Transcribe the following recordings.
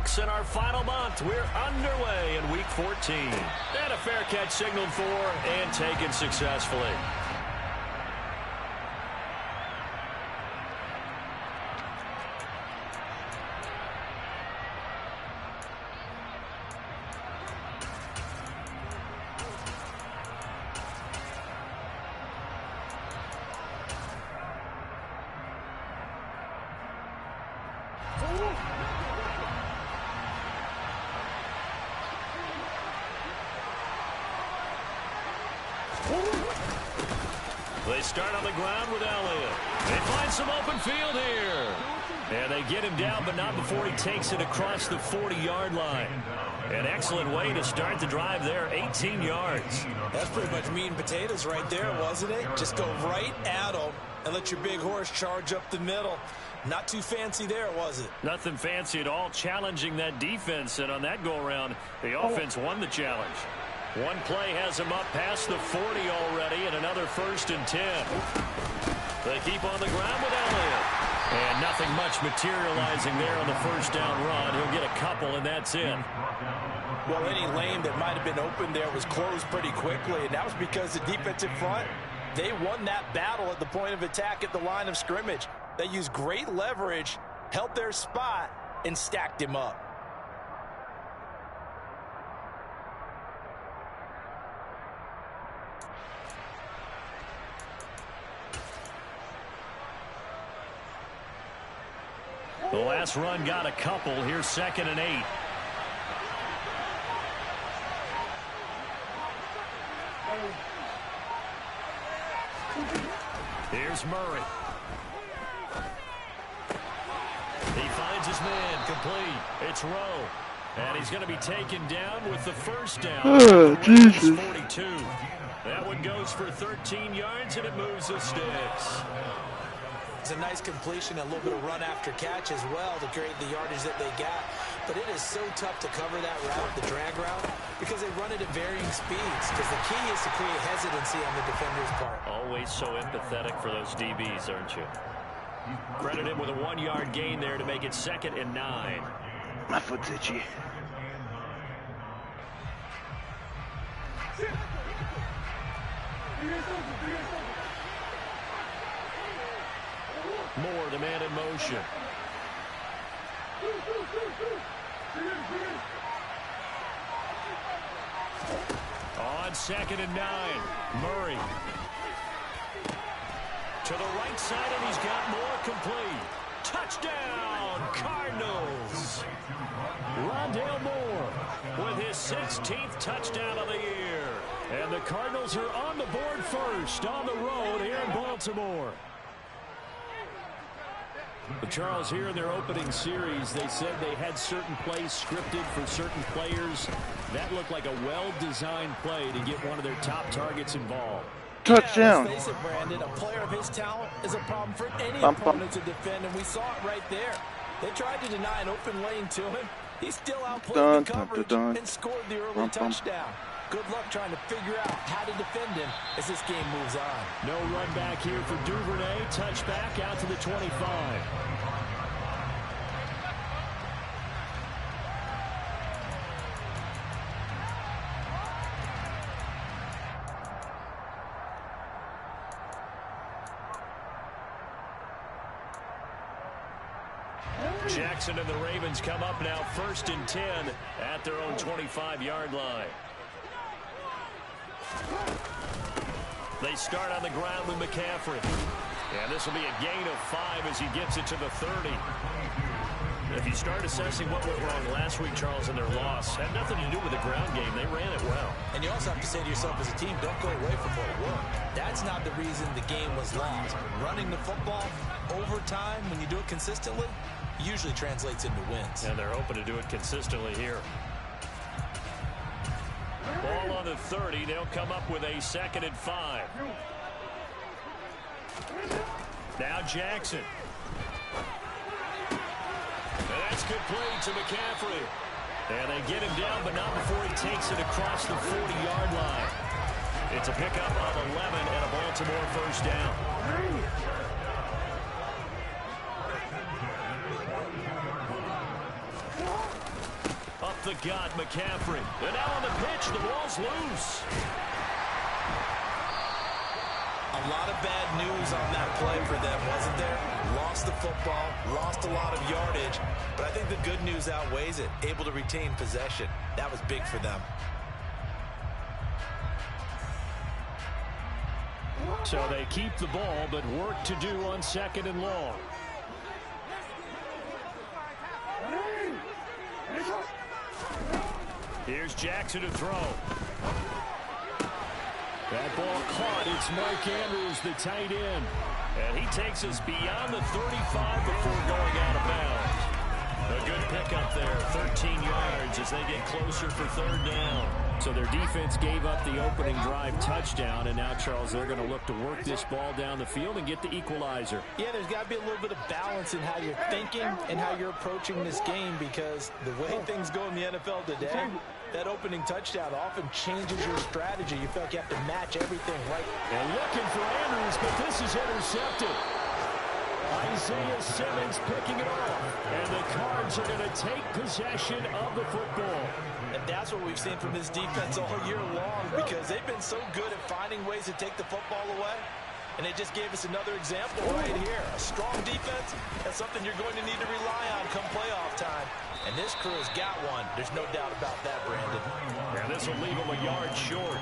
folks. In our final month, we're underway in Week 14. And a fair catch signaled for and taken successfully. They start on the ground with Elliott. They find some open field here. And they get him down, but not before he takes it across the 40-yard line. An excellent way to start the drive there, 18 yards. That's pretty much meat and potatoes right there, wasn't it? Just go right at them and let your big horse charge up the middle. Not too fancy there, was it? Nothing fancy at all, challenging that defense. And on that go-around, the offense won the challenge. One play has him up past the 40 already, and another 1st and 10. They keep on the ground with Elliott. And nothing much materializing there on the first down run. He'll get a couple, and that's it. Well, any lane that might have been open there was closed pretty quickly, and that was because the defensive front, they won that battle at the point of attack at the line of scrimmage. They used great leverage, held their spot, and stacked him up. The last run got a couple. Here's 2nd and 8. Here's Murray. He finds his man complete. It's Rowe. And he's going to be taken down with the first down. Oh, Jesus. 42. That one goes for 13 yards, and it moves the sticks. It's a nice completion, a little bit of run after catch as well to create the yardage that they got. But it is so tough to cover that route, the drag route, because they run it at varying speeds. Because the key is to create hesitancy on the defender's part. Always so empathetic for those DBs, aren't you? Credit him with a 1-yard gain there to make it 2nd and 9. My foot's itchy. Moore, the man in motion. On 2nd and 9, Murray. To the right side, and he's got more complete. Touchdown, Cardinals. Rondale Moore with his 16th touchdown of the year. And the Cardinals are on the board first on the road here in Baltimore. But Charles, here in their opening series, they said they had certain plays scripted for certain players. That looked like a well-designed play to get one of their top targets involved. Touchdown. Yeah, let's face it, Brandon, a player of his talent is a problem for any opponent to defend, and we saw it right there. They tried to deny an open lane to him. He still outplayed the coverage and scored the early touchdown. Good luck trying to figure out how to defend him as this game moves on. No run back here for Duvernay. Touchback out to the 25. Jackson and the Ravens come up now 1st and 10 at their own 25-yard line. They start on the ground with McCaffrey. And this will be a gain of 5 as he gets it to the 30. If you start assessing what went wrong last week, Charles, in their loss, had nothing to do with the ground game. They ran it well. And you also have to say to yourself as a team, don't go away from what worked. That's not the reason the game was lost. Running the football over time, when you do it consistently, usually translates into wins. And they're hoping to do it consistently here. Ball on the 30. They'll come up with a 2nd and 5. Now Jackson. And that's complete to McCaffrey. And they get him down, but not before he takes it across the 40-yard line. It's a pickup of 11 and a Baltimore first down. Up the gut, McCaffrey. And now on the pitch, the ball's loose. A lot of bad news on that play for them, wasn't there? Lost the football, lost a lot of yardage, but I think the good news outweighs it. Able to retain possession. That was big for them. So they keep the ball, but work to do on 2nd and long. Here's Jackson to throw. That ball caught. It's Mark Andrews, the tight end. And he takes us beyond the 35 before going out of bounds. A good pickup there, 13 yards as they get closer for 3rd down. So their defense gave up the opening drive touchdown, and now, Charles, they're going to look to work this ball down the field and get the equalizer. Yeah, there's got to be a little bit of balance in how you're thinking and how you're approaching this game, because the way things go in the NFL today, that opening touchdown often changes your strategy. You feel like you have to match everything right. And looking for Andrews, but this is intercepted. Isaiah Simmons picking it off. And the Cards are going to take possession of the football. And that's what we've seen from this defense all year long, because they've been so good at finding ways to take the football away. And they just gave us another example right here. A strong defense, that's something you're going to need to rely on come playoff time. And this crew has got one. There's no doubt about that, Brandon. Yeah, this will leave them a yard short.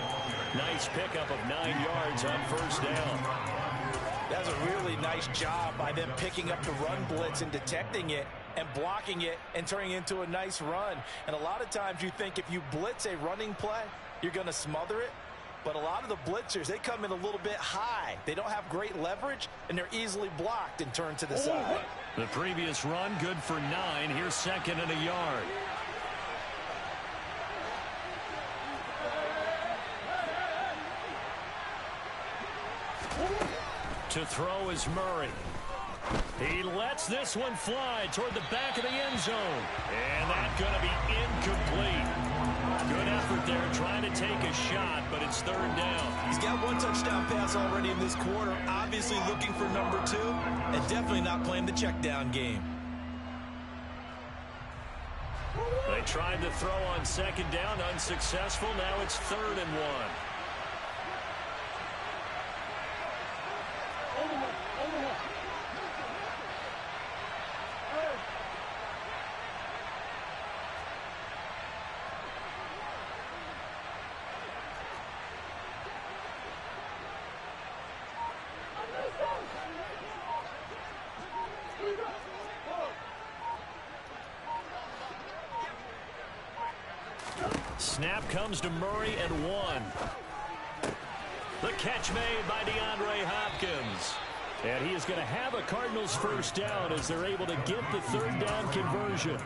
Nice pickup of 9 yards on 1st down. That's a really nice job by them picking up the run blitz and detecting it and blocking it and turning it into a nice run. And a lot of times you think if you blitz a running play, you're going to smother it. But a lot of the blitzers, they come in a little bit high. They don't have great leverage, and they're easily blocked and turned to the side. The previous run, good for 9. Here's 2nd and a yard. To throw is Murray. He lets this one fly toward the back of the end zone. And that's going to be incomplete. Good effort there trying to take a shot, but it's 3rd down. He's got 1 touchdown pass already in this quarter, obviously looking for number 2, and definitely not playing the check down game. They tried to throw on 2nd down, unsuccessful. Now it's 3rd and 1. Snap comes to Murray and 1. The catch made by DeAndre Hopkins. And he is going to have a Cardinals 1st down as they're able to get the 3rd down conversion.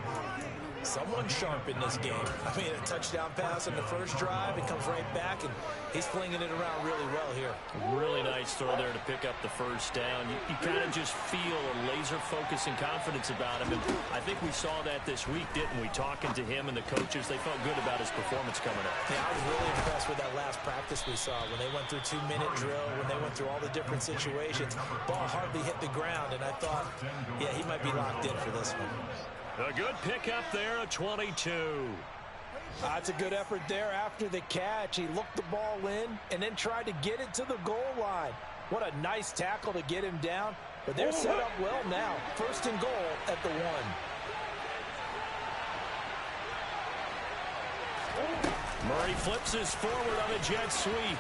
Someone sharp in this game. I mean, a touchdown pass on the first drive. It comes right back, and he's flinging it around really well here. Really nice throw there to pick up the 1st down. You kind of just feel a laser focus and confidence about him. And I think we saw that this week, didn't we? Talking to him and the coaches, they felt good about his performance coming up. Yeah, I was really impressed with that last practice we saw when they went through 2-minute drill, when they went through all the different situations. Ball hardly hit the ground, and I thought, yeah, he might be locked in for this one. A good pickup there, a 22. That's a good effort there after the catch. He looked the ball in and then tried to get it to the goal line. What a nice tackle to get him down. But they're set up well now. 1st and goal at the 1. Murray flips his forward on a jet sweep.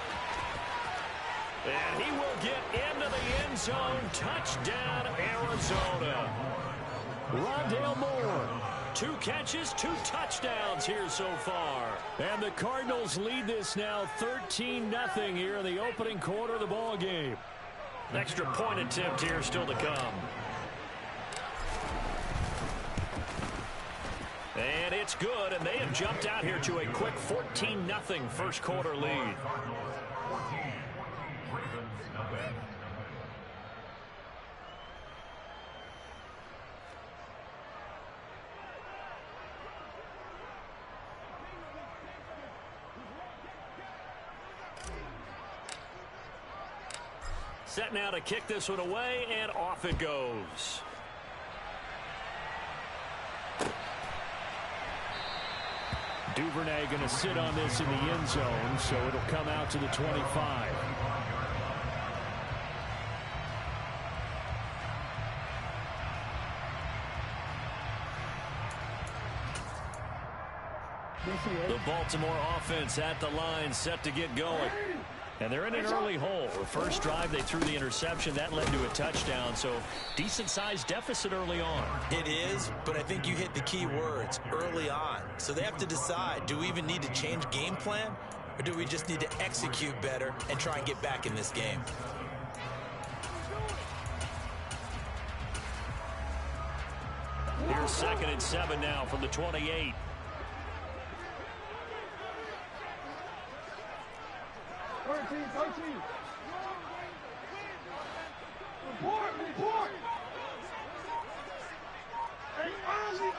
And he will get into the end zone. Touchdown, Arizona. Rondale Moore, 2 catches, 2 touchdowns here so far. And the Cardinals lead this now 13-0 here in the opening quarter of the ball game. An extra point attempt here still to come. And it's good, and they have jumped out here to a quick 14-0 first quarter lead. Set now to kick this one away, and off it goes. Duvernay going to sit on this in the end zone, so it'll come out to the 25. The Baltimore offense at the line, set to get going. And they're in an early hole. The first drive, they threw the interception. That led to a touchdown, so decent-sized deficit early on. It is, but I think you hit the key words, early on. So they have to decide, do we even need to change game plan, or do we just need to execute better and try and get back in this game? Here's 2nd and 7 now from the 28. Report! Hey, Ozzy!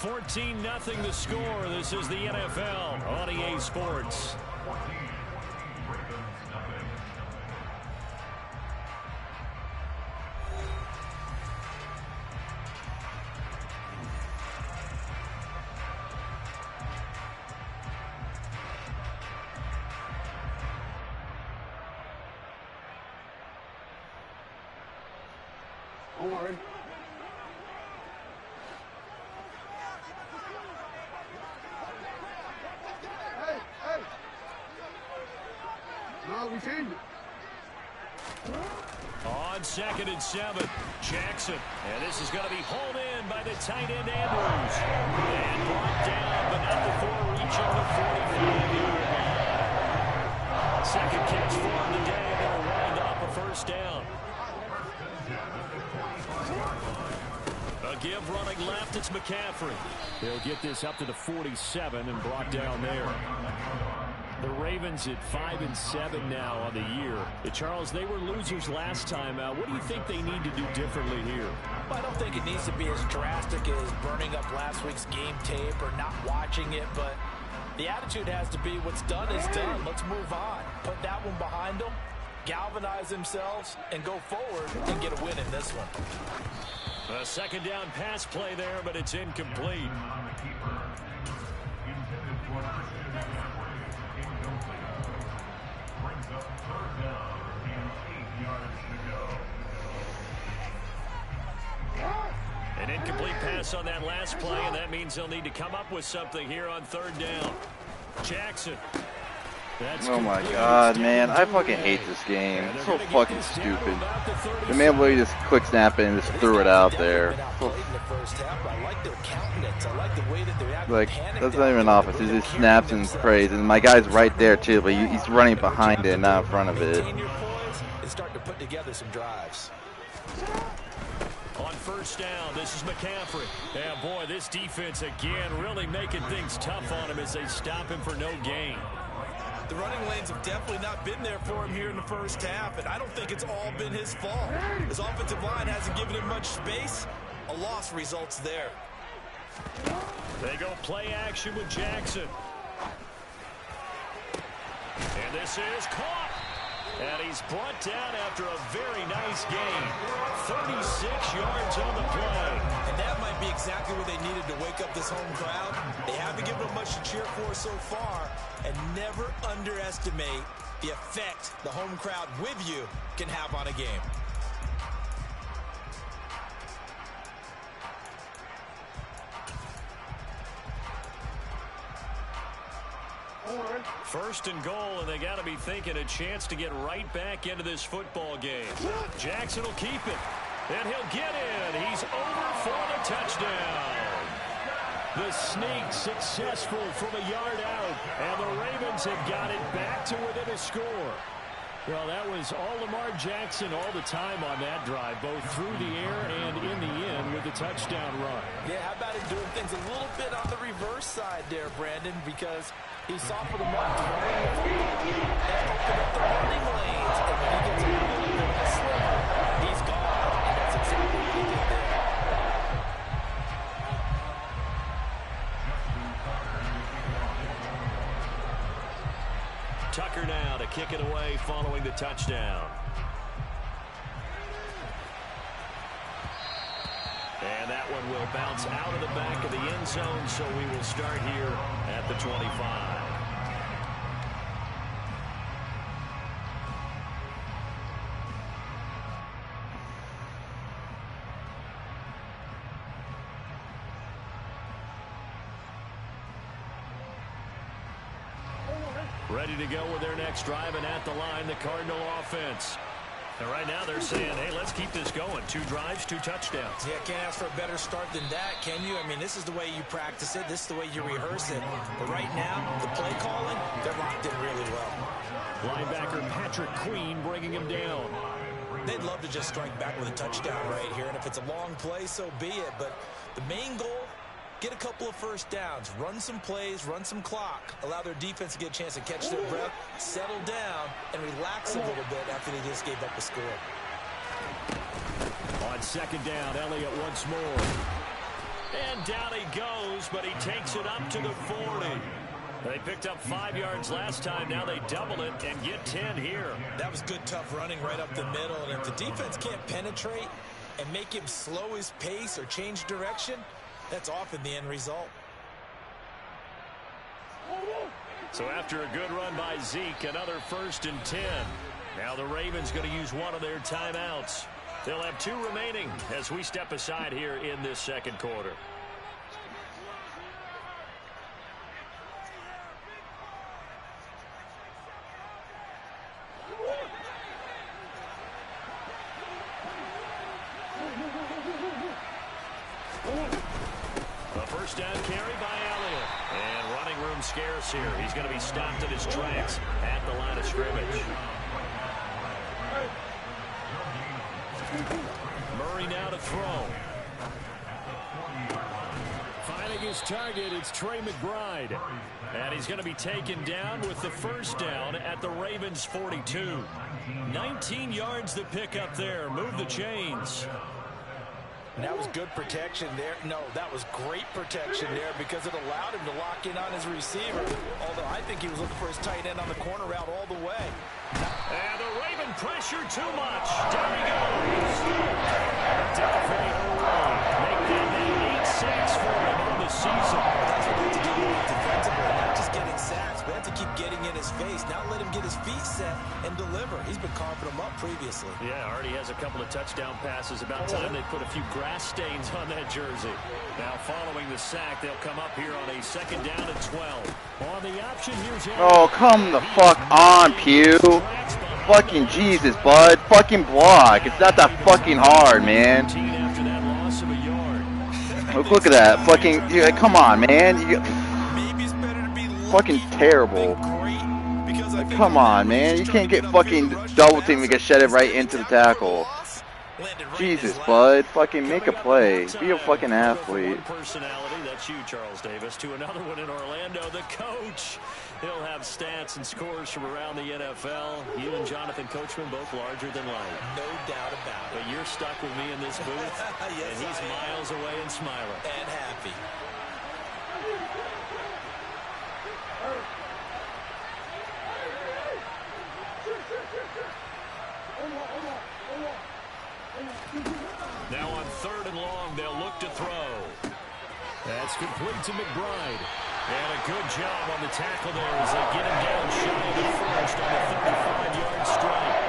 14-0 the score. This is the NFL on EA Sports. Don't worry. Hey! No, we changed it. On 2nd and 7, Jackson. And this is going to be hauled in by the tight end Andrews. And brought down, but not before reaching the 45-yard line. Second catch for him today, and they'll wind up a first down. A give running left, it's McCaffrey. They'll get this up to the 47 and brought down there. The Ravens at 5-7 now on the year. Charles, they were losers last time out. What do you think they need to do differently here? I don't think it needs to be as drastic as burning up last week's game tape or not watching it, but the attitude has to be what's done is done. Let's move on. Put that one behind them, galvanize themselves, and go forward and get a win in this one. A second down pass play there, but it's incomplete. An incomplete pass on that last play, and that means they'll need to come up with something here on 3rd down. Jackson. Oh my god, man. I fucking hate this game. It's so fucking stupid. The man literally just quick snapped it and just threw it out there. Like, that's not even offense. He just snaps and prays. And my guy's right there too, but he's running behind it, not in front of it. Start to put together some drives. On 1st down, this is McCaffrey. Yeah, boy, this defense again really making things tough on him as they stop him for no gain. The running lanes have definitely not been there for him here in the first half, and I don't think it's all been his fault. His offensive line hasn't given him much space. A loss results there. They go play action with Jackson. And this is caught. And he's brought down after a very nice gain. 36 yards on the play. And that might be exactly what they needed to wake up this home crowd. They haven't given them much to cheer for so far. And never underestimate the effect the home crowd with you can have on a game. First and goal, and they got to be thinking a chance to get right back into this football game. Jackson will keep it, and he'll get in. He's over for the touchdown. The sneak successful from a yard out, and the Ravens have got it back to within a score. Well, that was all Lamar Jackson all the time on that drive, both through the air and in the end with the touchdown run. Yeah, how about him doing things a little bit on the reverse side there, Brandon, because he saw for the mark and opened up the running lanes. And when he gets a little bit of a sliver, he's gone. And that's exactly what he did there. Tucker now to kick it away following the touchdown. And And that one will bounce out of the back of the end zone, so we will start here at the 25. Ready to go with their next drive, and at the line, the Cardinal offense. And right now they're saying, hey, let's keep this going. 2 drives, 2 touchdowns. Yeah, can't ask for a better start than that, can you? I mean, this is the way you practice it. This is the way you rehearse it. But right now, the play calling, they're locked in really well. Linebacker Patrick Queen bringing him down. They'd love to just strike back with a touchdown right here. And if it's a long play, so be it. But the main goal, get a couple of first downs, run some plays, run some clock, allow their defense to get a chance to catch their breath, settle down, and relax a little bit after they just gave up a score. On second down, Elliott once more. And down he goes, but he takes it up to the 40. They picked up 5 yards last time. Now they double it and get 10 here. That was good, tough running right up the middle. And if the defense can't penetrate and make him slow his pace or change direction, that's often the end result. So after a good run by Zeke, another 1st and 10. Now the Ravens going to use one of their timeouts. They'll have 2 remaining as we step aside here in this second quarter. A first down carry by Elliott. And running room scarce here. He's going to be stopped in his tracks at the line of scrimmage. Murray now to throw. Finding his target, it's Trey McBride. And he's going to be taken down with the first down at the Ravens 42. 19 yards to pick up there. Move the chains. And that was good protection there. No, that was great protection there because it allowed him to lock in on his receiver. Although I think he was looking for his tight end on the corner route all the way. And the Raven pressure too much. Down he goes. Make that now 8 sacks for him on the season. That's what we have to do defensively. Not just getting sacks. We have to keep getting in his face. Not let him get his feet set and deliver. He's been carving them up previously. Yeah, already has a couple of touchdown passes. About time they put a few grass stains on that jersey. Now following the sack, they'll come up here on a second down and 12. On the option, here's Oh, come the fuck on, Pew. Fucking Jesus, bud. Fucking block. It's not that fucking hard, man. After that loss of a yard. Look at that. Fucking, yeah, come on, man. Maybe it's better to be fucking terrible. Come on, man. You can't get fucking double team and get shedded right into the tackle. Jesus, bud. Fucking make a play. Be a fucking athlete. Personality, that's you, Charles Davis. To another one in Orlando, the coach. He'll have stats and scores from around the NFL. You and Jonathan Coachman both larger than life. No doubt about it. But you're stuck with me in this booth, yes, and he's miles away and smiling. And happy. Now on 3rd and long, they'll look to throw. That's complete to McBride. And a good job on the tackle there as they get him down shy of the first on the 35-yard strike.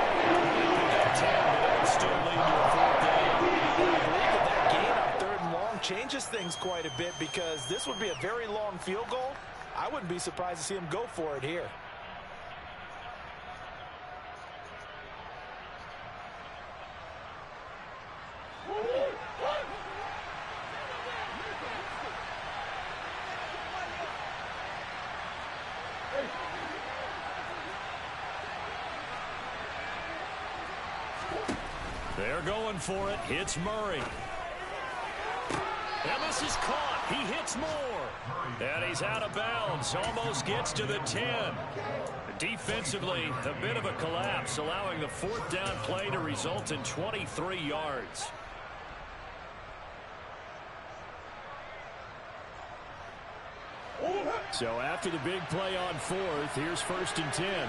They 10, but it'll still lead to a 4th down. I believe that gain on 3rd and long changes things quite a bit because this would be a very long field goal. I wouldn't be surprised to see him go for it here. They're going for it. Hits Murray. And this is caught. He hits more. And he's out of bounds. Almost gets to the 10. Defensively, a bit of a collapse, allowing the 4th down play to result in 23 yards. So after the big play on 4th, here's 1st and 10.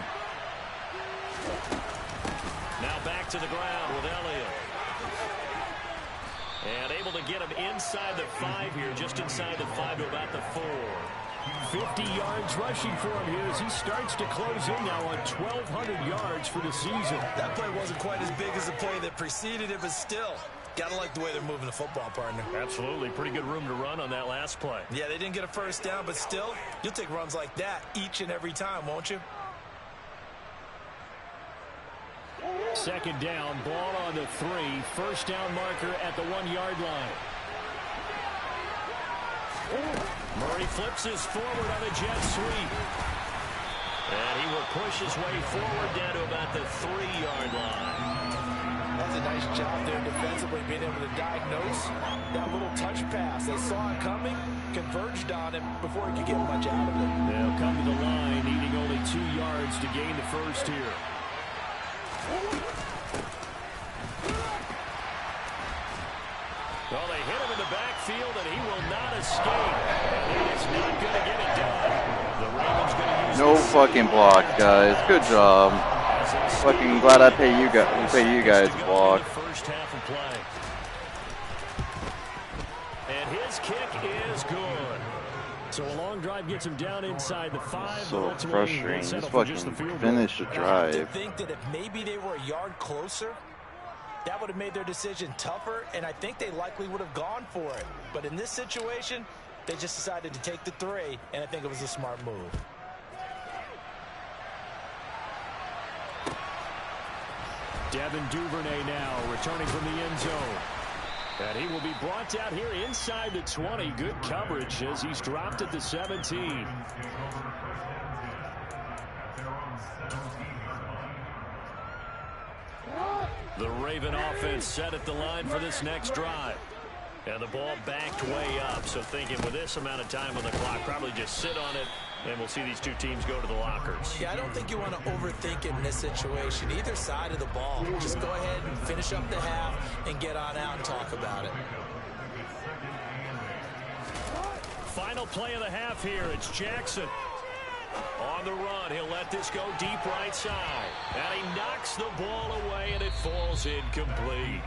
Now back to the ground with Elliott. And able able to get him inside the 5 here, just inside the 5 to about the 4. 50 yards rushing for him here as he starts to close in now on 1,200 yards for the season. That play wasn't quite as big as the play that preceded it, but still, gotta like the way they're moving the football, partner. Absolutely. Pretty good room to run on that last play. Yeah, they didn't get a first down, but still, you'll take runs like that each and every time, won't you? Second down, ball on the 3. First down marker at the 1-yard line. Murray flips his forward on a jet sweep. And he will push his way forward down to about the 3-yard line. That's a nice job there defensively, being able to diagnose that little touch pass. They saw it coming, converged on it before he could get much out of it. They'll come to the line, needing only 2 yards to gain the first here. Well, they hit him in the backfield, and he will not escape. And he is not going to get it done. The Ravens going to use no fucking block, guys. Good job. Fucking glad I pay you guys to block. First half of play. And his kick is good. So a long drive gets him down inside the 5. So frustrating. Just fucking finish the drive. I think that if maybe they were a yard closer, that would have made their decision tougher, and I think they likely would have gone for it. But in this situation, they just decided to take the 3, and I think it was a smart move. Devin Duvernay now returning from the end zone. And he will be brought down here inside the 20. Good coverage as he's dropped at the 17. The Raven offense set at the line for this next drive. And the ball backed way up. So thinking with this amount of time on the clock, probably just sit on it, and we'll see these two teams go to the lockers. Yeah, I don't think you want to overthink it in this situation. Either side of the ball. Just go ahead and finish up the half and get on out and talk about it. Final play of the half here. It's Jackson. On the run, he'll let this go deep right side. And he knocks the ball away, and it falls incomplete.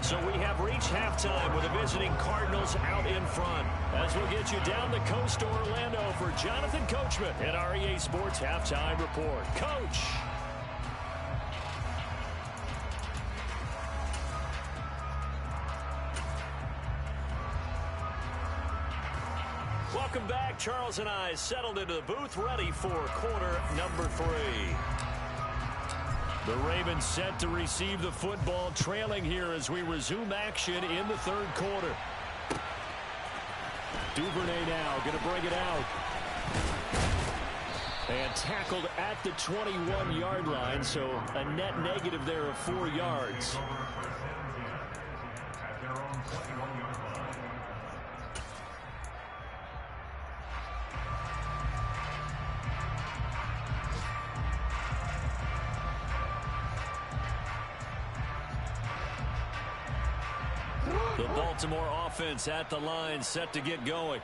So we have reached halftime with the visiting Cardinals out in front. As we'll get you down the coast to Orlando for Jonathan Coachman at our EA Sports Halftime Report. Coach. Welcome back. Charles and I settled into the booth, ready for quarter number 3. The Ravens set to receive the football, trailing here as we resume action in the third quarter. Duvernay now going to bring it out. And tackled at the 21-yard line, so a net negative there of 4 yards. The Baltimore offense at the line, set to get going.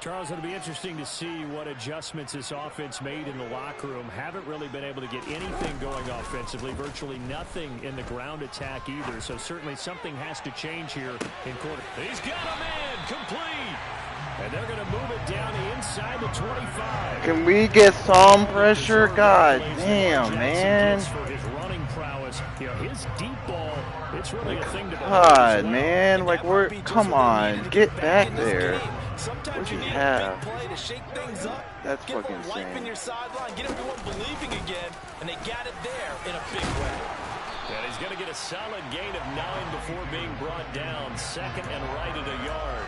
Charles, it'll be interesting to see what adjustments this offense made in the locker room. Haven't really been able to get anything going offensively, virtually nothing in the ground attack either. So certainly something has to change here in quarter. He's got a man complete. And they're going to move it down inside the 25. Can we get some pressure? God damn, man. For his running prowess, you know, his deep ball, it's really a thing to God, man, like we're, come on, get back there. What you have? That's fucking insane. Life in your sideline, get everyone believing again, and they got it there in a big way. And he's going to get a solid gain of 9 before being brought down. Second and right at a yard.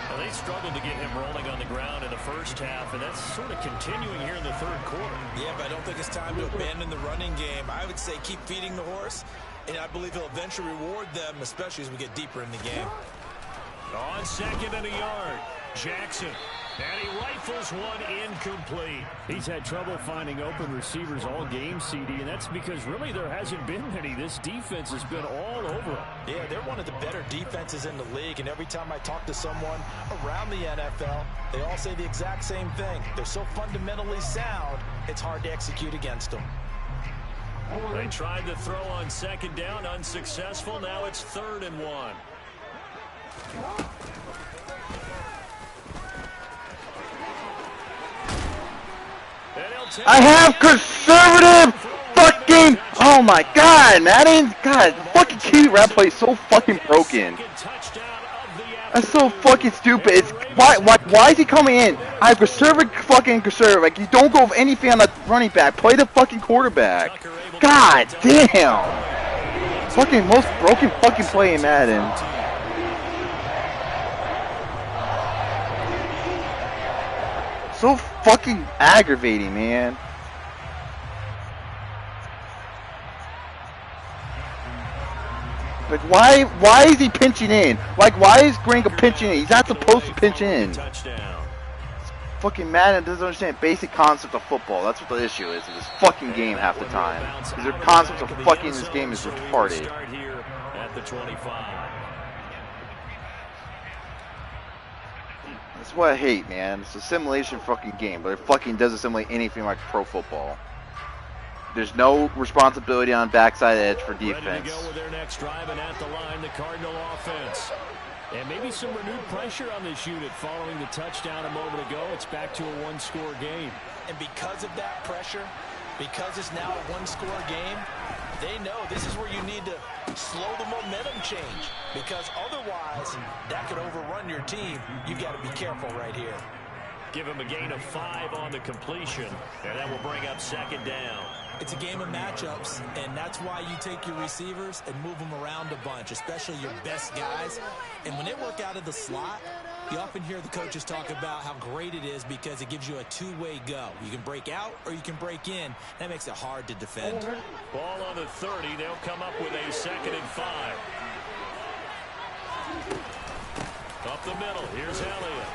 Well, they struggled to get him rolling on the ground in the first half, and that's sort of continuing here in the third quarter. Yeah, but I don't think it's time to abandon the running game. I would say keep feeding the horse, and I believe he'll eventually reward them, especially as we get deeper in the game. On second and a yard, Jackson. And he rifles one incomplete. He's had trouble finding open receivers all game, CD, and that's because really there hasn't been many. This defense has been all over them. Yeah, they're one of the better defenses in the league, and every time I talk to someone around the NFL, they all say the exact same thing. They're so fundamentally sound, it's hard to execute against them. They tried to throw on second down, unsuccessful. Now it's 3rd and 1. I have conservative fucking. Oh my god, Madden. God, fucking QB rap play is so fucking broken. That's so fucking stupid. It's why is he coming in? I have conservative. Like, you don't go with anything on the running back. Play the fucking quarterback. God damn. Fucking most broken fucking play in Madden. So fucking aggravating, man. Like, why is he pinching in? Like, why is Gringo pinching in? He's not supposed to pinch in. Fucking Madden doesn't understand basic concept of football. That's what the issue is in this fucking game half the time. Because their concept of fucking this game is retarded. That's what I hate, man. It's a simulation fucking game, but it fucking doesn't simulate anything like pro football. There's no responsibility on backside edge for defense. Ready to go with their next drive, and at the line, the Cardinal offense. And maybe some renewed pressure on this unit following the touchdown a moment ago. It's back to a one-score game. And because of that pressure, because it's now a one-score game, they know this is where you need to slow the momentum change. Because otherwise, that could overrun your team. You've got to be careful right here. Give him a gain of 5 on the completion, and that will bring up second down. It's a game of matchups, and that's why you take your receivers and move them around a bunch, especially your best guys. And when they work out of the slot, you often hear the coaches talk about how great it is because it gives you a two-way go. You can break out or you can break in. That makes it hard to defend. Ball on the 30. They'll come up with a 2nd and 5. Up the middle. Here's Elliott.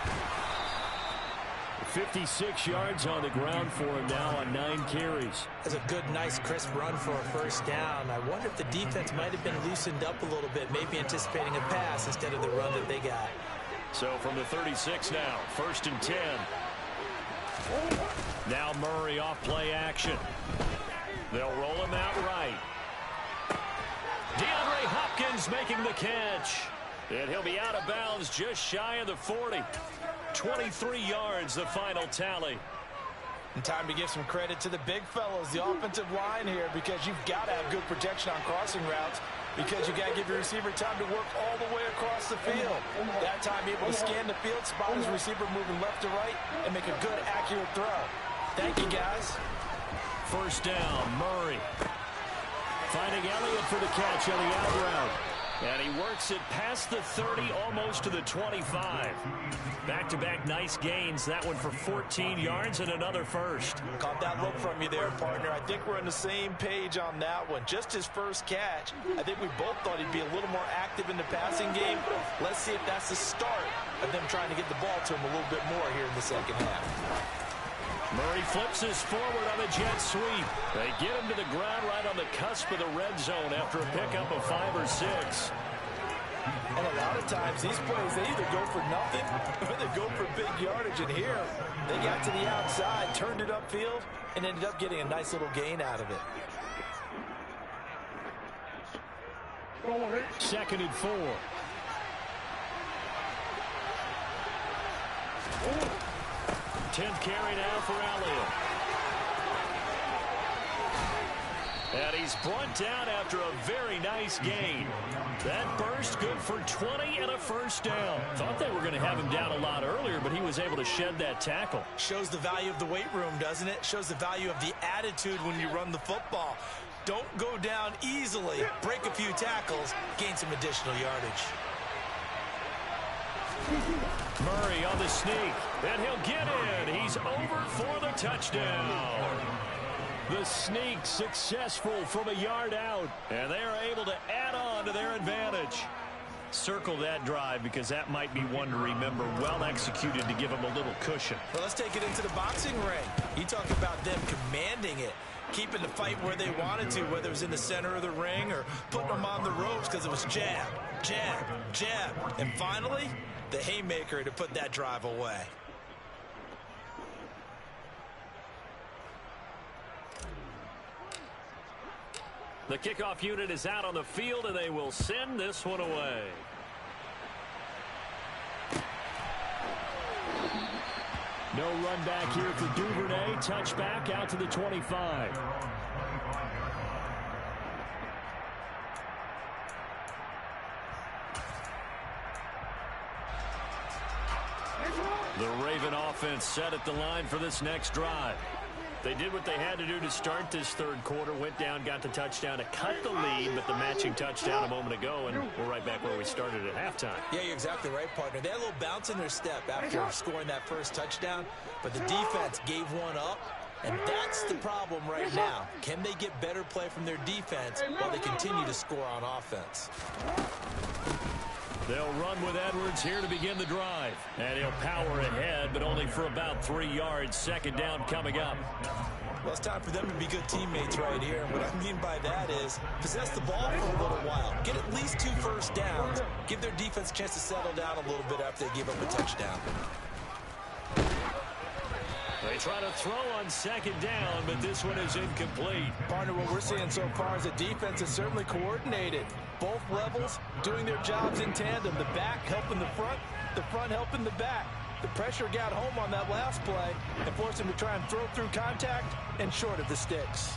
56 yards on the ground for him now on 9 carries. That's a good, nice, crisp run for a first down. I wonder if the defense might have been loosened up a little bit, maybe anticipating a pass instead of the run that they got. So from the 36 now, 1st and 10. Now Murray off play action. They'll roll him out right. DeAndre Hopkins making the catch. And he'll be out of bounds just shy of the 40. 23 yards, the final tally. And time to give some credit to the big fellows, the offensive line here, because you've got to have good protection on crossing routes, because you got to give your receiver time to work all the way across the field. That time able to scan the field, spot his receiver moving left to right, and make a good, accurate throw. Thank you, guys. First down, Murray. Finding Elliott for the catch on the out route. And he works it past the 30, almost to the 25. Back-to-back nice gains. That one for 14 yards and another first. Caught that look from you there, partner. I think we're on the same page on that one. Just his first catch. I think we both thought he'd be a little more active in the passing game. Let's see if that's the start of them trying to get the ball to him a little bit more here in the second half. Murray flips this forward on a jet sweep. They get him to the ground right on the cusp of the red zone after a pickup of 5 or 6. And a lot of times these plays, they either go for nothing or they go for big yardage. And here, they got to the outside, turned it upfield, and ended up getting a nice little gain out of it. 2nd and 4. Oh. 10th carry now for Elliott. And he's brought down after a very nice gain. That burst good for 20 and a first down. Thought they were going to have him down a lot earlier, but he was able to shed that tackle. Shows the value of the weight room, doesn't it? Shows the value of the attitude when you run the football. Don't go down easily. Break a few tackles, gain some additional yardage. Murray on the sneak, and he'll get in. He's over for the touchdown. The sneak successful from a yard out, and they are able to add on to their advantage. Circle that drive because that might be one to remember. Well executed to give them a little cushion. Well, let's take it into the boxing ring. You talk about them commanding it, keeping the fight where they wanted to, whether it was in the center of the ring or putting them on the ropes because it was jab, jab, jab. And finally, the haymaker to put that drive away. The kickoff unit is out on the field, and they will send this one away. No run back here for Duvernay. Touchback out to the 25. The Raven offense set at the line for this next drive. They did what they had to do to start this third quarter, went down, got the touchdown to cut the lead, but the matching touchdown a moment ago, and we're right back where we started at halftime. Yeah, you're exactly right, partner. They had a little bounce in their step after scoring that first touchdown, but the defense gave one up, and that's the problem right now. Can they get better play from their defense while they continue to score on offense? They'll run with Edwards here to begin the drive. And he'll power ahead, but only for about 3 yards. Second down coming up. Well, it's time for them to be good teammates right here. And what I mean by that is possess the ball for a little while. Get at least 2 first downs. Give their defense a chance to settle down a little bit after they give up a touchdown. They try to throw on second down, but this one is incomplete. Partner, what we're seeing so far is the defense is certainly coordinated. Both levels doing their jobs in tandem. The back helping the front helping the back. The pressure got home on that last play and forced him to try and throw through contact and short of the sticks.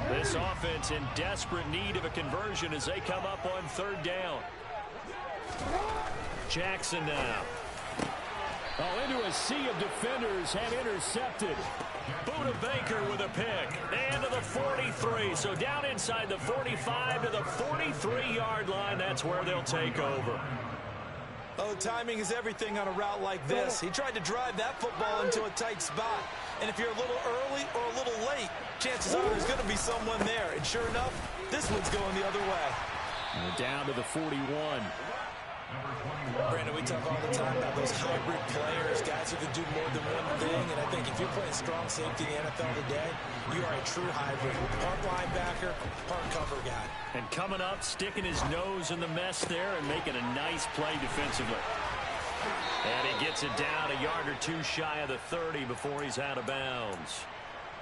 This offense in desperate need of a conversion as they come up on third down. Jackson now. Oh, into a sea of defenders and intercepted. Buda Baker with a pick. And to the 43. So down inside the 45 to the 43-yard line. That's where they'll take over. Oh, timing is everything on a route like this. He tried to drive that football into a tight spot. And if you're a little early or a little late, chances are there's going to be someone there. And sure enough, this one's going the other way. And down to the 41. Brandon, we talk all the time about those hybrid players, guys who can do more than one thing, and I think if you're playing strong safety in the NFL today, you are a true hybrid. Part linebacker, part cover guy. And coming up, sticking his nose in the mess there and making a nice play defensively. And he gets it down a yard or 2 shy of the 30 before he's out of bounds.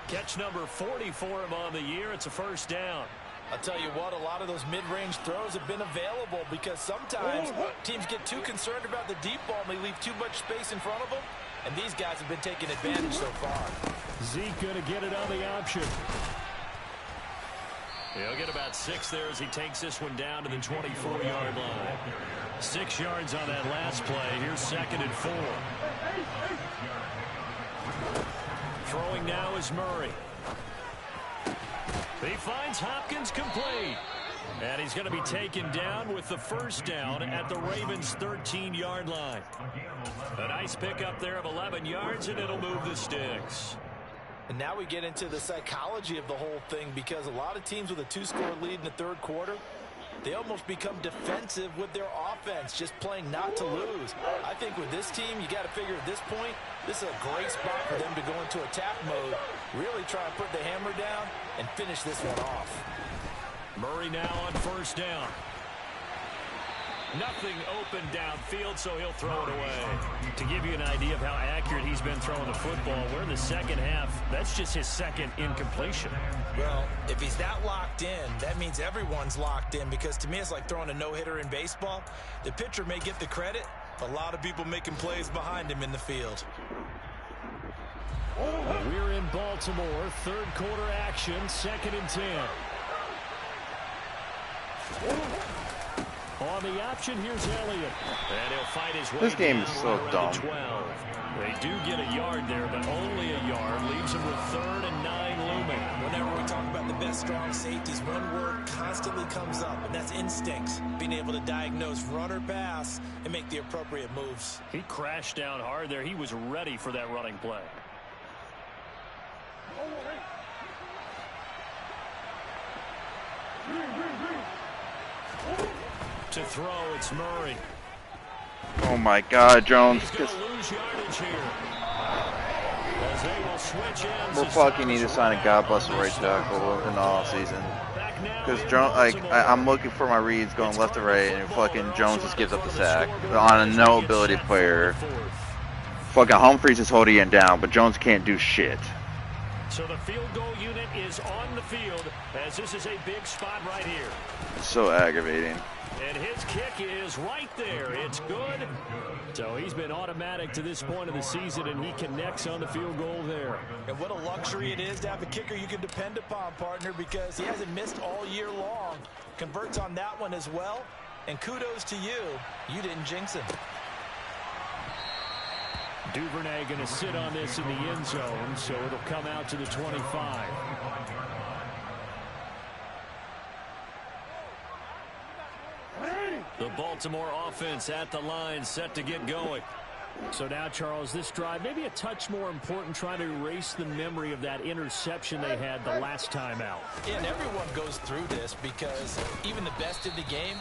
Catch number 40 for him on the year. It's a first down. I'll tell you what, a lot of those mid-range throws have been available because sometimes teams get too concerned about the deep ball and they leave too much space in front of them, and these guys have been taking advantage so far. Zeke going to get it on the option. He'll get about 6 there as he takes this one down to the 24-yard line. 6 yards on that last play. Here's 2nd and 4. Throwing now is Murray. He finds Hopkins complete. And he's going to be taken down with the first down at the Ravens' 13-yard line. A nice pickup there of 11 yards, and it'll move the sticks. And now we get into the psychology of the whole thing because a lot of teams with a 2-score lead in the third quarter, they almost become defensive with their offense, just playing not to lose. I think with this team, you got to figure at this point, this is a great spot for them to go into attack mode, really try and put the hammer down and finish this one off. Murray now on first down. Nothing open downfield, so he'll throw it away. To give you an idea of how accurate he's been throwing the football, we're in the second half. That's just his second incompletion. Well, if he's that locked in, that means everyone's locked in because to me it's like throwing a no-hitter in baseball. The pitcher may get the credit, a lot of people making plays behind him in the field. We're in Baltimore, third quarter action, 2nd and 10. On the option, here's Elliott. And he'll fight his way. This game is so dumb. 12. They do get a yard there, but only a yard. Leaves them with 3rd and 9 looming. Whenever we talk about the best strong safeties, one word constantly comes up, and that's instincts. Being able to diagnose run or pass and make the appropriate moves. He crashed down hard there. He was ready for that running play. To throw, it's Murray. Oh my God, Jones. He's going to lose yardage here. As they will switch ends. We'll fucking need to sign a God bless the right tackle in the off season. Because Jones, like, I'm looking for my reads going left to right, and fucking Jones just gives up the sack on a no ability player. Fucking Humphries is holding him down, but Jones can't do shit. So the field goal unit is on the field as this is a big spot right here. So aggravating. And his kick is right there. It's good. So he's been automatic to this point of the season, and he connects on the field goal there. And what a luxury it is to have a kicker you can depend upon, partner, because he hasn't missed all year long. Converts on that one as well. And kudos to you. You didn't jinx him. Duvernay going to sit on this in the end zone, so it'll come out to the 25. The Baltimore offense at the line, set to get going. So now, Charles, this drive maybe a touch more important, trying to erase the memory of that interception they had the last time out. Yeah, and everyone goes through this because even the best in the game,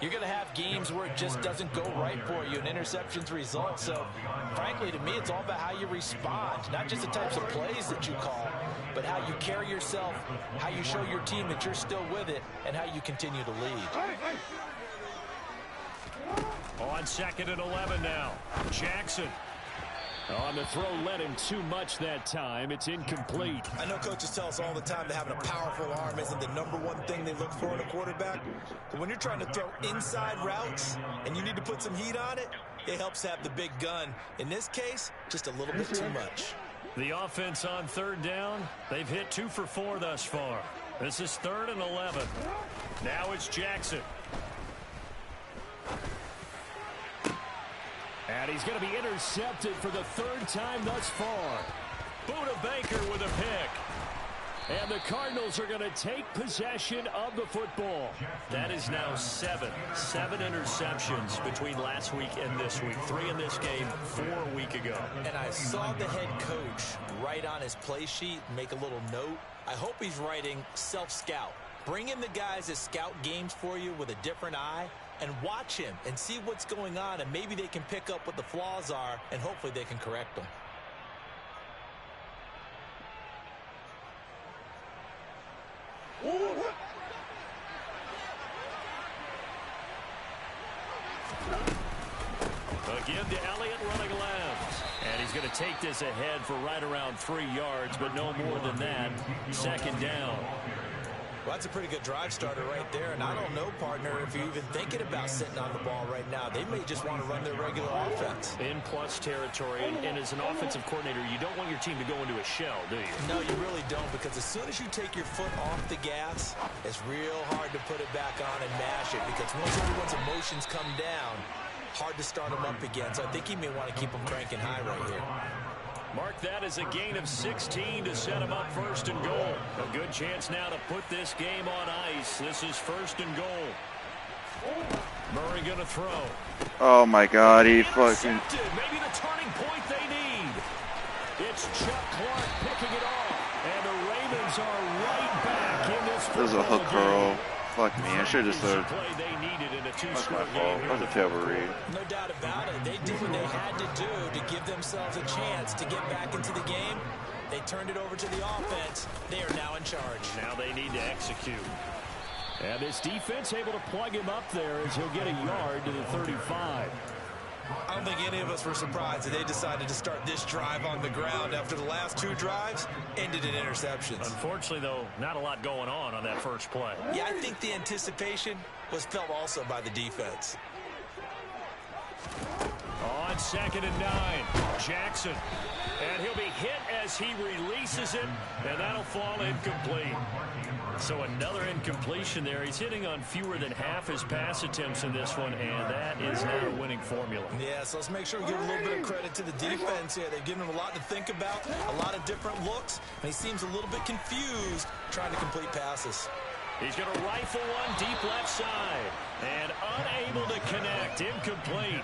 you're going to have games where it just doesn't go right for you, and interceptions result. So, frankly, to me, it's all about how you respond, not just the types of plays that you call, but how you carry yourself, how you show your team that you're still with it, and how you continue to lead. On 2nd and 11 now. Jackson. On the throw, led him too much that time. It's incomplete. I know coaches tell us all the time that having a powerful arm isn't the #1 thing they look for in a quarterback. But when you're trying to throw inside routes and you need to put some heat on it, it helps have the big gun. In this case, just a little bit too much. The offense on 3rd down. They've hit 2 for 4 thus far. This is 3rd and 11. Now it's Jackson. And he's going to be intercepted for the 3rd time thus far. Buda Baker with a pick. And the Cardinals are going to take possession of the football. That is now 7 interceptions between last week and this week. 3 in this game, 4 a week ago. And I saw the head coach write on his play sheet, make a little note. I hope he's writing self-scout. Bring in the guys that scout games for you with a different eye, and watch him and see what's going on, and maybe they can pick up what the flaws are, and hopefully they can correct them. Again to Elliott running left. And he's going to take this ahead for right around 3 yards, but no more than that. 2nd down. Well, that's a pretty good drive starter right there, and I don't know, partner, if you're even thinking about sitting on the ball right now. They may just want to run their regular offense. In plus territory, and as an offensive coordinator, you don't want your team to go into a shell, do you? No, you really don't, because as soon as you take your foot off the gas, it's real hard to put it back on and mash it, because once everyone's emotions come down, hard to start them up again. So I think he may want to keep them cranking high right here. Mark that as a gain of 16 to set him up 1st and goal. A good chance now to put this game on ice. This is 1st and goal. Murray going to throw. Oh my God, he fucking. Maybe the turning point they need. It's Chuck Clark picking it off, and the Ravens are right back in this. There's a hook curl. Fuck me, I should have just said. That's my fault. That was a terrible read. No doubt about it. They did what they had to do to give themselves a chance to get back into the game. They turned it over to the offense. They are now in charge. Now they need to execute. And this defense able to plug him up there as he'll get a yard to the 35. I don't think any of us were surprised that they decided to start this drive on the ground after the last 2 drives ended in interceptions. Unfortunately, though, not a lot going on that first play. Yeah, I think the anticipation was felt also by the defense. On 2nd and 9, Jackson. And he'll be hit as he releases it, and that'll fall incomplete. So another incompletion there. He's hitting on fewer than half his pass attempts in this one, and that is not a winning formula. Yeah, so let's make sure we give a little bit of credit to the defense here. They've given him a lot to think about, a lot of different looks, and he seems a little bit confused trying to complete passes. He's going to rifle one deep left side, and unable to connect, incomplete.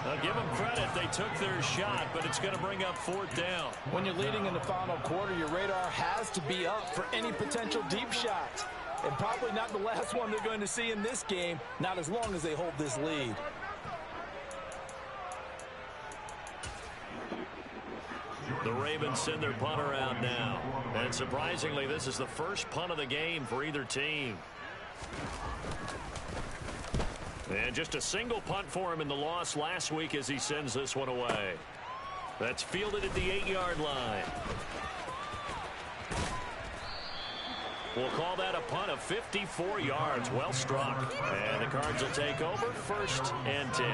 I'll give them credit. They took their shot, but it's going to bring up 4th down. When you're leading in the final quarter, your radar has to be up for any potential deep shots. And probably not the last one they're going to see in this game, not as long as they hold this lead. The Ravens send their punt around now. And surprisingly, this is the first punt of the game for either team. And just a single punt for him in the loss last week as he sends this one away. That's fielded at the 8-yard line. We'll call that a punt of 54 yards. Well struck. And the Cards will take over 1st and 10.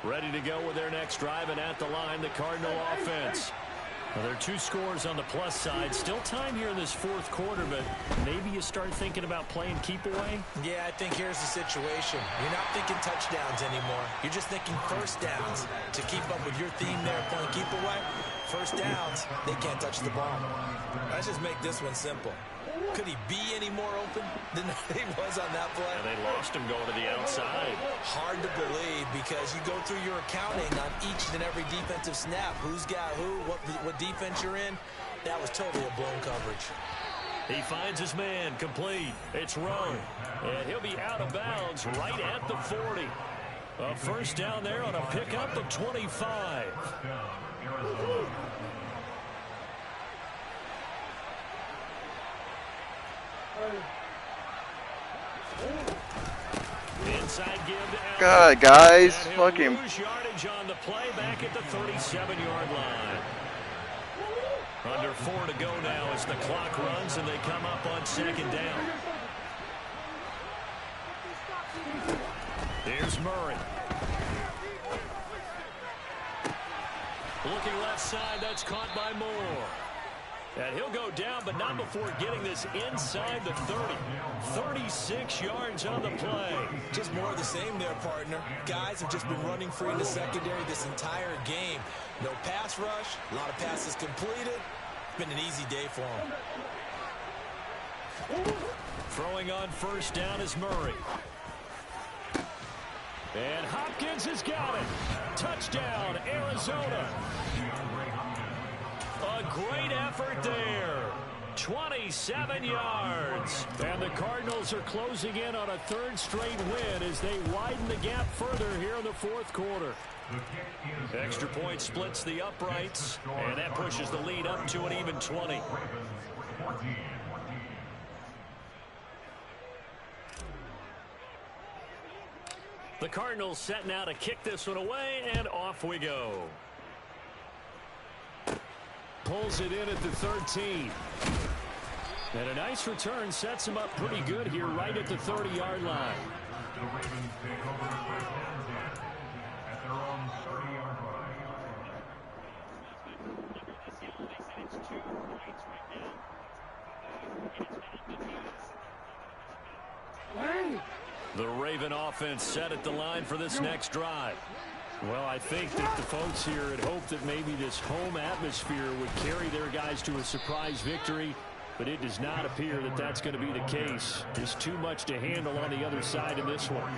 Ready to go with their next drive, and at the line, the Cardinal offense. Well, there are 2 scores on the plus side. Still time here in this 4th quarter, but maybe you start thinking about playing keep away? Yeah, I think here's the situation. You're not thinking touchdowns anymore. You're just thinking first downs. To keep up with your theme there, playing keep away, first downs, they can't touch the ball. Let's just make this one simple. Could he be any more open than he was on that play? And they lost him going to the outside. Hard to believe because you go through your accounting on each and every defensive snap. Who's got who, what defense you're in. That was totally a blown coverage. He finds his man complete. It's Rowe. And he'll be out of bounds right at the 40. A first down there on a pickup of 25. Inside give to Allen. God, guys, fucking. Lose yardage on the play back at the 37-yard line. Under 4 to go now as the clock runs and they come up on 2nd down. Here's Murray. Looking left side, that's caught by Moore. And he'll go down, but not before getting this inside the 30. 36 yards on the play. Just more of the same there, partner. Guys have just been running free in the secondary this entire game. No pass rush, a lot of passes completed. It's been an easy day for them. Throwing on first down is Murray. And Hopkins has got it. Touchdown, Arizona. A great effort there. 27 yards. And the Cardinals are closing in on a 3rd straight win as they widen the gap further here in the 4th quarter. Extra point splits the uprights, and that pushes the lead up to an even 20. The Cardinals set now to kick this one away, and off we go. Pulls it in at the 13. And a nice return sets him up pretty good here right at the 30-yard line. The Ravens take over with 10-10 at their own 30-yard Hey! The Raven offense set at the line for this next drive. Well, I think that the folks here had hoped that maybe this home atmosphere would carry their guys to a surprise victory, but it does not appear that that's going to be the case. There's too much to handle on the other side in this one.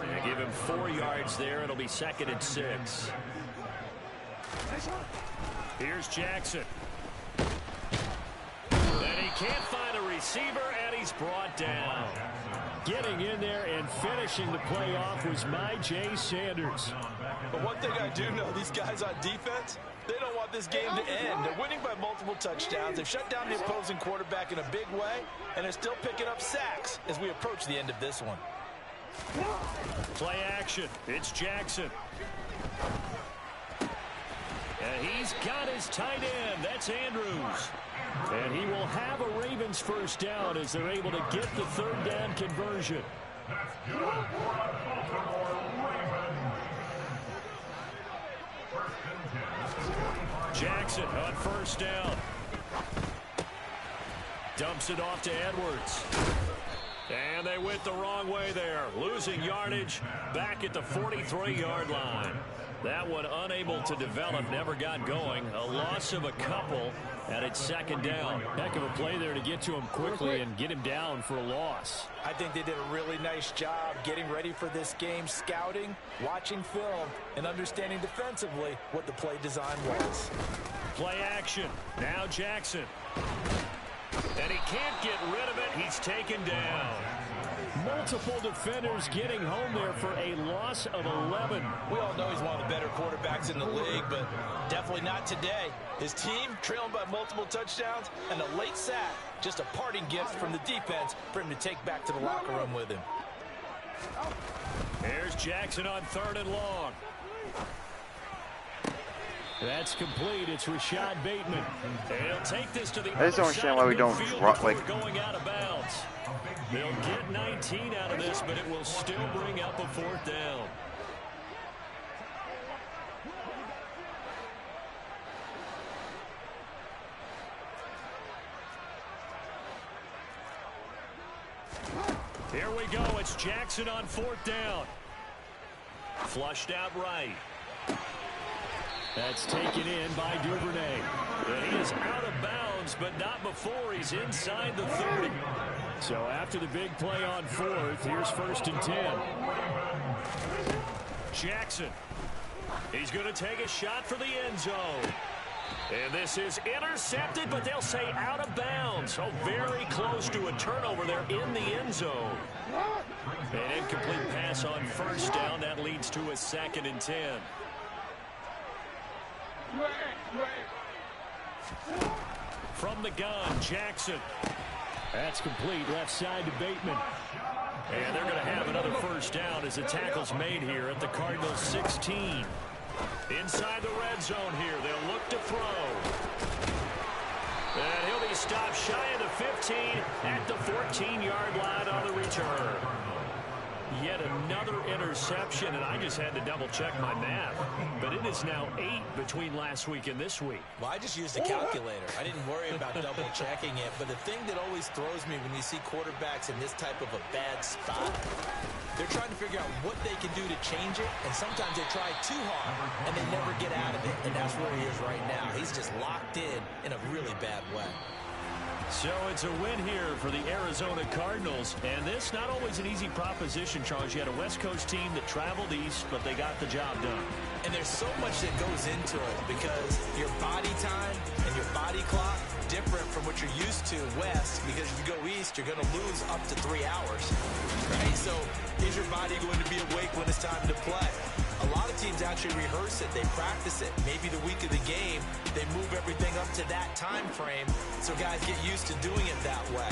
They give him 4 yards there. It'll be 2nd and 6. Here's Jackson. And he can't find a receiver, and he's brought down. Getting in there and finishing the play off was Myjai Sanders. But one thing I do know, these guys on defense, they don't want this game to end. They're winning by multiple touchdowns. They've shut down the opposing quarterback in a big way, and they're still picking up sacks as we approach the end of this one. Play action. It's Jackson. And he's got his tight end. That's Andrews. And he will have a Ravens first down as they're able to get the 3rd down conversion. Jackson on first down. Dumps it off to Edwards. And they went the wrong way there. Losing yardage back at the 43-yard line. That one unable to develop, never got going. A loss of a couple, and it's 2nd down. Heck of a play there to get to him quickly and get him down for a loss. I think they did a really nice job getting ready for this game, scouting, watching film, and understanding defensively what the play design was. Play action. Now Jackson. And he can't get rid of it. He's taken down. Multiple defenders getting home there for a loss of 11. We all know he's one of the better quarterbacks in the league, but definitely not today. His team trailing by multiple touchdowns and a late sack. Just a parting gift from the defense for him to take back to the locker room with him. Here's Jackson on 3rd and long. That's complete. It's Rashad Bateman. He'll take this to the I just don't understand why we don't drop, like, going out of bounds. They'll get 19 out of this, but it will still bring up a 4th down. Here we go. It's Jackson on 4th down. Flushed out right. That's taken in by Duvernay. And he is out of bounds, but not before he's inside the 30. So after the big play on 4th, here's 1st and 10. Jackson. He's going to take a shot for the end zone. And this is intercepted, but they'll say out of bounds. So very close to a turnover there in the end zone. An incomplete pass on 1st down. That leads to a 2nd and 10. From the gun, Jackson. That's complete, left side to Bateman. And they're going to have another 1st down as the tackle's made here at the Cardinals 16. Inside the red zone here, they'll look to throw. And he'll be stopped shy of the 15 at the 14-yard line on the return. Yet another interception, and I just had to double-check my math. But it is now 8 between last week and this week. Well, I just used a calculator. I didn't worry about double-checking it. But the thing that always throws me when you see quarterbacks in this type of a bad spot, they're trying to figure out what they can do to change it. And sometimes they try too hard, and they never get out of it. And that's where he is right now. He's just locked in a really bad way. So it's a win here for the Arizona Cardinals. And this not always an easy proposition, Charles. You had a West Coast team that traveled east, but they got the job done. And there's so much that goes into it because your body time and your body clock different from what you're used to west, because if you go east, you're going to lose up to 3 hours, right? So is your body going to be awake when it's time to play? A lot of teams actually rehearse it. They practice it. Maybe the week of the game, they move everything up to that time frame so guys get used to doing it that way.